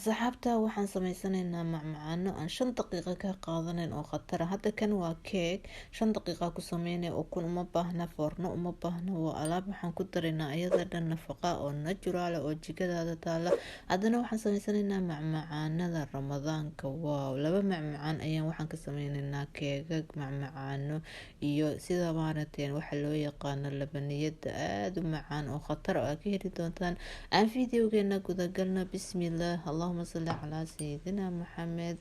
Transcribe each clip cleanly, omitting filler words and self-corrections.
saxaabta waxaan sameysanaynaa macmacaano aan 5 daqiiqo ka qaadaneyn oo khatar ah. Hadda kan waa keeg 5 daqiiqo ku sameynay oo kun uma baahna foorno uma baahna waa alaab waxaan ku daraynaa iyada dhan nafaqa oo natural oo jikadaada taala. Haddana waxaan sameysanaynaa macmacaanada Ramadaanka. Wow, laba macmacaan ayaan waxaan ka sameynaynaa keegag macmacaano iyo sida maarateen waxa loo yaqaan labaniyada aad u macaan oo khatar ah ka heli doontaan. aan fiidiyogeena gudagalna bismillaah اللهم صل على سيدنا محمد.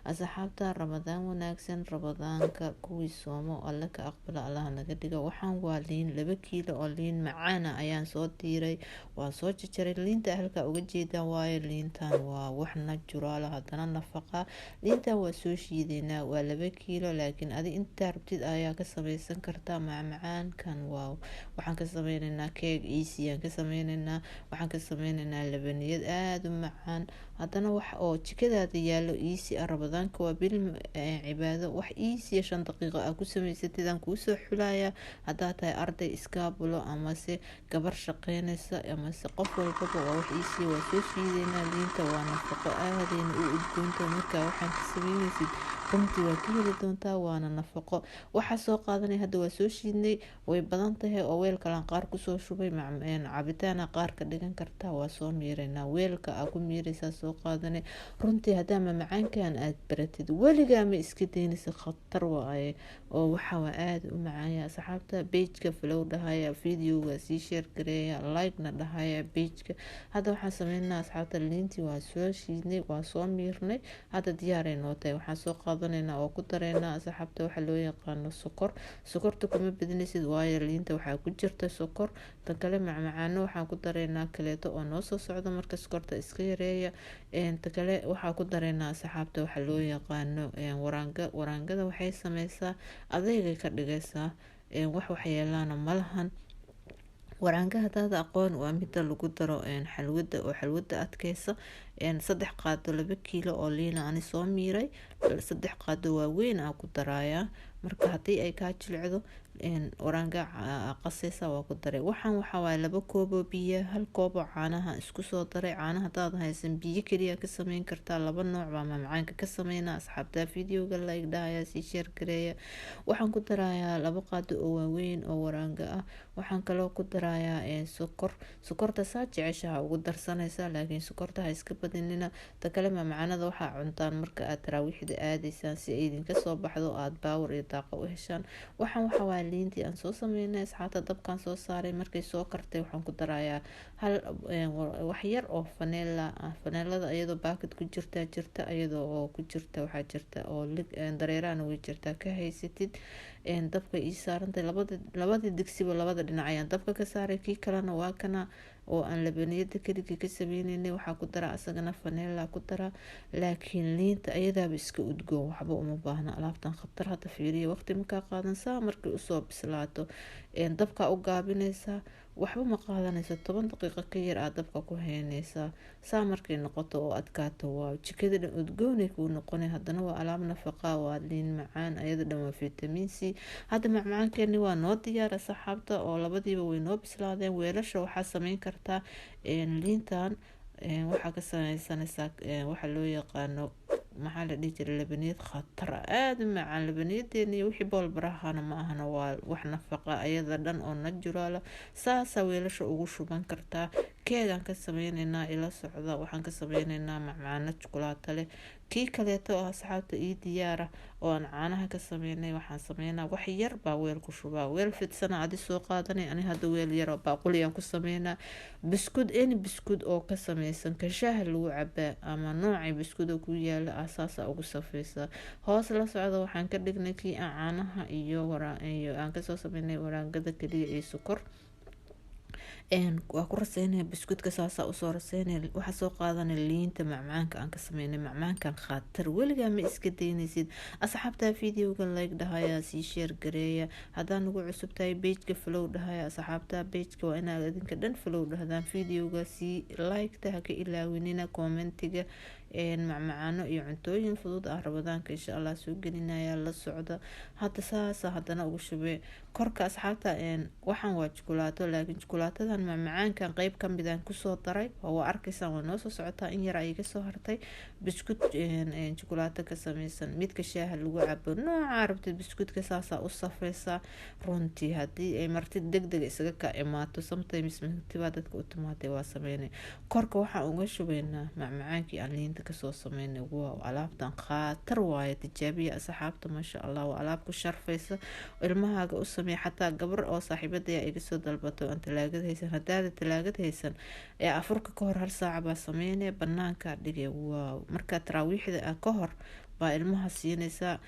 أصحابتا رمضان وناكسن رمضانك كوي سومو الله كأقبل الله نقدق وحان والين 2 كيلو oo liin macaana ayaan soo diiray waa soo jajaray liinta halka uga jeeda waayo liintan waa wax natural haddana nafaqa liinta waa soo shiideynaa waa 2 kiilo laakiin adi inta rabtid ayaa ka samaysan kartaa macmacaankan waaw waxaan ka sameynaynaa keeg easy aan ka sameynaynaa waxaan ka sameynaynaa labaniyad aad u macaan haddana wax oo jikadaada yaalo easy Ramadaanka waa bil cibaado wax easy 5 daqiiqo ah ku samaysatid aan kuu soo xulaaya haddaa tahay arday iskaabulo ama se gabar shaqeynaysa ama se qof walbaba waa wax easy waa soo shiideynaa liinta waa nafaqo aadayna u udgoonta markaa waxaan ka sameynaysid runtii waa ka heli doontaa waana nafaqo waxaa soo qaadanay hadda waa soo shiidnay way badan tahay oo weel kalan qaar kusoo shubay cabitaana qaar ka dhigan kartaa waa soo miiraynaa weelka aa ku miiraysaa soo qaadanay runtii haddaa macaankan aad baratid weligaa ma iska daynaysa khatar waaye oo waxa waa aad u macaanya asxaabta page-ka flow dhahaya videoga sii share gareeya like-na dhahaya page-ka hadda waxaan sameynaa asxaabta liintii waa soo shiidnay waa soo miirnay hadda diyaaray noo tahay waxaan soo qaadanayna oo ku dareynaa asxaabta waxa loo yaqaano sokorta kuma badinaysid waayo liinta waxaa ku jirta sokor tan kale macmacaano waxaan ku dareynaa kaleeto oo noo soo socdo marka sokorta iska yareeya tan kale waxaa ku dareynaa asxaabta waxa loo yaqaano waraangada waxay sameysaa adeegay ka dhigaysaa wax waxyeelaana malahan waraanga hadaad aqoon waa midda lagu daro xalwada oo xalwada adkeysa 3 qaado 2 kiilo oo liina ani soo miiray 3 qaado waaweyn aan ku daraaya marka hadii ay ka jilcdo waraanga qasaysa waa ku daray waxaan waxa waa 2 koob oo biyo 1 koob oo caanaha isku soo daray caanaha hadaad haysan biyo kaliya ka sameyn kartaa 2 nooc baa macaanka ka sameynaa asxaabta videoga like dhahaya si share gareeya waxaan ku darayaa 2 qaado oo waaweyn oo waraanga ah waxaan kaloo ku darayaa sokorta saa jeceshaha ugu darsanaysa laakiin sokorta ha iska badinina ta kale macaanada waxaa cuntaan marka aad taraawiixda aadaysaan si ay idinka soo baxdo aad power iyo daaqo u heshaan waxaan waxa waa liintii aan soo sameynay asxaabta dabkaan soo saaray markay soo kartay waxaan ku darayaa wax yar oo faneelada iyadoo baakad ku jirta iyadoo oo ku jirta waxaa jirta oo dareeraan way jirta ka haysatid dabka ii saarantay labada digsiba labada dhinac ayaan dabka ka saaray kii kalena waa kana oo aan labaniyada kaliya ka sameynay waxaa ku dara asagana faneela ku dara laakiin liinta ayadaaba iska udgoon waxba uma baahna alaabtan khatar hada fiiriyo waqti ma ka qaadan saa markii u soo bislaato dabka u gaabinaysa waxba ma qaadanaysa 10 daqiiqo ka yar aad dabka ku haynaysa saa markay noqoto oo adkaato waa jikada dhan udgoonay ku noqonay haddana waa alaab nafaqa waa liin macaan ayada dhan waa vitamin C hadda macmacaankeeni waa noo diyaar asxaabta oo labadiiba way noo bislaadeen weelasha waxaa sameyn kartaa liintan waxaa ka sameysanaysaa waxa loo yaqaano maxaa la dhihi jiray labaniyad khatar aad u macaan labaniyadeeni wixii boolbarahana ma ahana waa wax nafaqa ayada dhan oo natural saasa weelasha ugu shuban kartaa keegan ka sameynaynaa ila socda waxaan ka sameynaynaa macmacaano chocolate leh kii kaleeto oo asxaabta ii diyaara oo aan caanaha ka sameynay waxaan sameynaa wax yar baa weel ku shubaa weel fidsana adi soo qaadanay ani hadda weel yar oo baaquli aan ku sameynaa biskud oo ka sameysan ka shaah lagu cabaa ama noocay biskud oo ku yaala asaasa ugu safeysa hoos la socda waxaan ka dhignay kii caanaha iyo aan ka soo sameynay waraangada kaliya iyo sokor waa ku raseynaya biskudka saasa u soo raseynaya waxa soo qaadanay liinta macmaanka aan ka sameynay macmaankan khatar weligaa ma iska daynaysid asxaabta videoga like dhahaya si share gareeya haddaan ugu cusub tahay page-ka flow dhahaya asxaabta page-ka waa inaad idinka dhan flow dhahdaan videoga si like ta ha ka ilaawinina commentiga macmacaano iyo cuntooyin fudud Ramadaanka insha Allah soo gelinaya la socda hadda saasa haddana ugu shubay korka asxaabta waxaan waa chocolate laakiin chocolatada kan macmacaankan qeyb ka mid aan kusoo daray oo arkaysan waa noo soo socotaa in yar ay iga soo hartay biskud jukulaato ka samaysan midka shaaha lagu cabo nooca rabtid biskudka saasaa u safaysaa runtii haddii ay marti degdeg isaga ka imaato sometimes martibaa dadka u timaaday waa sameynay korka waxaan uga shubaynaa macmacaankii aan liinta kasoo sameynay wow alaabtan khatar waaye tijaabiya asxaabta maasha allah waa alaab ku sharfaysa ilmahaaga u sameeya xataa gabar oo saaxiibadaya iga soo dalbato aan talaagad haysan haddaada talaagad haysan ee afurka ka hor hal saaca baa sameynaya banaankaa dhigay wow markaa taraawiixda ka hor baa ilmaha siinaysaa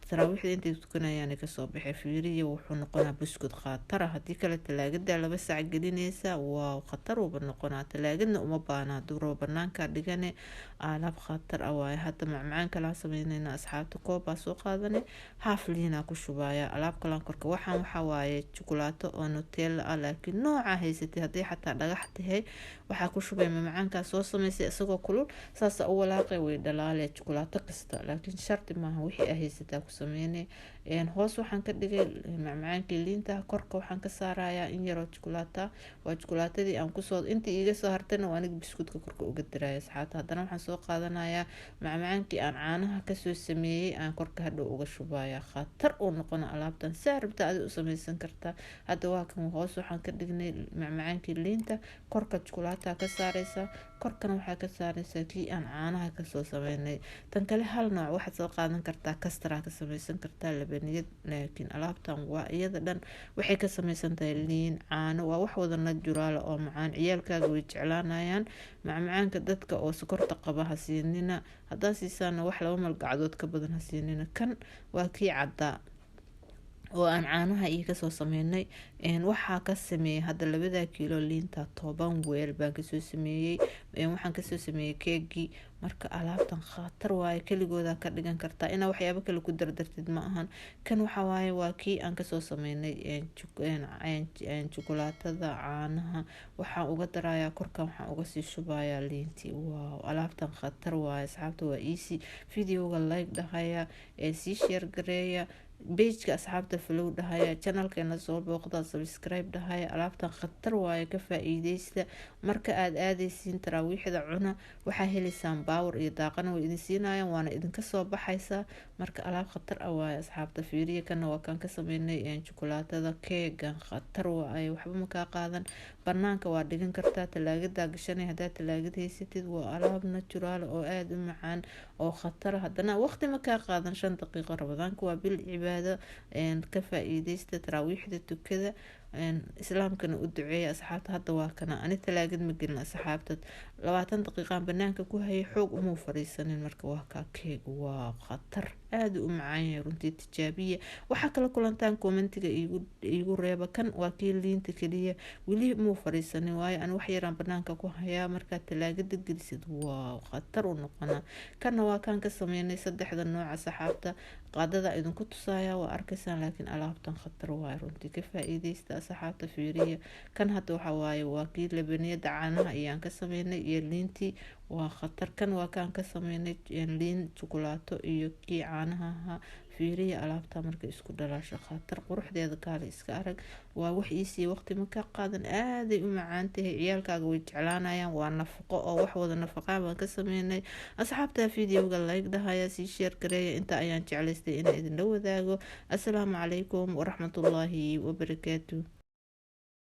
taraawiixda intay tukanayaan kasoo baxay fiiriya wuxuu noqonaa buskud khatara haddii kale talaagada 2 saac gelinaysa waa khatar uu noqonaa talaagadna uma baana duro banaanka dhigane alaab khatar ah waaye hadda macmacaanka la sameynayna asxaabta koob soo qaadanay haaf liina ku shubaya alaab kala korka waxaan waxa waaye chocolate oo Nutella ah laakiin nooca haysatay haddii xataa dhagax tahay waxa ku shubay macmacaanka soo sameysay isagoo kulul saas u walaaqay way dhalaalay chocolate kasta laakiin sharti maaha wixii ay haysataa sameeyay hoos waxaan ka dhigay macmacaankii liinta korka waxaan ka saarayaa in yar oo chocolate waa chocolateedii aan kusoo intii iga soo hartayna waa aniga biskudka korka uga diray asxaabta haddana waxaan soo qaadanayaa macmacaankii aan caanaha ka soo sameeyay aan korka hadhow uga shubaya khatar uu noqona alaabtan saaribta aad u samaysan kartaa hadda waa kan hoos waxaan ka dhignay macmacaankii liinta korka chocolate ka saaraysa korkana waxaa ka saaraysa kii aan caanaha ka soo sameynay tan kale hal nooc waxaad soo qaadan kartaa kastara ka samaysan kartaa labaniyad laakiin alaabtan waa iyada dhan waxay ka samaysan tahay liin caano waa wax wada natural oo macaan ciyaalkaaga way jeclaanayaan macmacaanka dadka oo sokorta qaba ha siinina hadaa siisana wax 2 malgacdood ka badan ha siinina kan waa kii cadda oo aan caanaha iyo kasoo sameynay waxaa ka sameeyay hadda 2 kiilo liinta 10 weel baan kasoo sameeyay waxaan kasoo sameeyay keegi marka alaabtan khatar waaye kaligooda ka dhigan kartaa ina waxyaabo kale ku dardartid ma ahan kan waxa waaye waa kii aan kasoo sameynay chocolaatada caanaha waxaan uga darayaa korka waxaan uga sii shubayaa liintii wow alaabtan khatar waaye asxaabta waa easy videoga like dhahaya sii share gareeya page asxaabta follow dhahaya channelkeena soo booqda subscribe dhahaya alaabtan khatar waaye ka faa'iideysta marka aad aadaysiin taraawiixda cuna waxa helisan power iyo daaqana way idin siinayaan waana idin ka soo baxaysa marka alaab khatar ah waaye asxaabta fiiriya kana waa kan ka sameynay chocolaatada keegan khatar waaye waxba ma ka qaadan banaanka waa dhigan kartaa talaagada gashanay hadaa talaagad haysatid waa alaab natural oo aad u macaan oo khatar haddana waqti ma ka qaadan 5 daqiiqo rabadaanka waa bil cibaado ka faa'iideysta taraawiixda tukada islaamkana u duceeya asxaabta hadda waa kana ani talaagad ma gelin asxaabta 20 daqiiqo banaanka ku hayay xoog uma fariisanin marka waa ka keeg waa khatar aad u macaan runtii tijaabiya waxa kala kulantaan commentiga igu reeba kan waa kii liinta kaliya wili mu fariisanin waayo aan wax yaraan banaanka ku hayaa marka talaagada gelisid waa khatar u noqona kana waa kan ka sameynay 3 nooc asxaabta qaadada idin ku tusaya waa arkaysan laakiin alaabtan khatar waa runtii ka faa'iideysta asxaabta fiiriya kan hadda waxa waaye waa kii labaniyada caanaha ayaan ka sameynay iyo liintii waa khatar kan waa kan ka sameynay liin chocolate iyo kii caanaha fiiriya alaabta marka isku dhalaasho khatar quruxdeeda kaale iska arag waa wax iisi waqti ma ka qaadan aaday u macaan tahay ciyaalkaaga way jeclaanayaan waa nafaqo oo wax wada nafaqo baan ka sameynay asxaabta videoga like dhahaya si share gareeya inta ayaan jeclaystay in idin la wadaago assalaamu calaykum waraxmatullaahi wabarakaatuh